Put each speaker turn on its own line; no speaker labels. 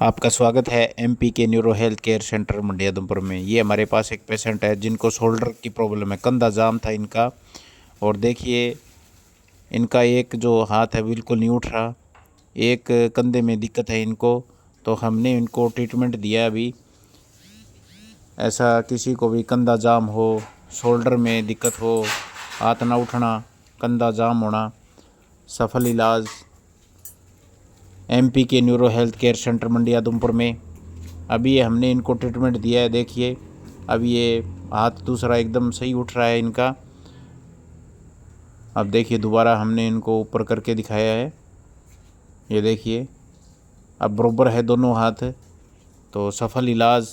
आपका स्वागत है एमपी के न्यूरो हेल्थ केयर सेंटर मंडी उधमपुर में। ये हमारे पास एक पेशेंट है जिनको शोल्डर की प्रॉब्लम है, कंधा जाम था इनका। और देखिए इनका एक जो हाथ है बिल्कुल नहीं उठ रहा, एक कंधे में दिक्कत है इनको। तो हमने इनको ट्रीटमेंट दिया अभी। ऐसा किसी को भी कंधा जाम हो, शोल्डर में दिक्कत हो, हाथ ना उठना, कंधा जाम होना, सफल इलाज एमपी के न्यूरो हेल्थ केयर सेंटर मंडी उधमपुर में। अभी ये हमने इनको ट्रीटमेंट दिया है। देखिए अब ये हाथ दूसरा एकदम सही उठ रहा है इनका। अब देखिए दोबारा हमने इनको ऊपर करके दिखाया है, ये देखिए अब बराबर है दोनों हाथ। तो सफल इलाज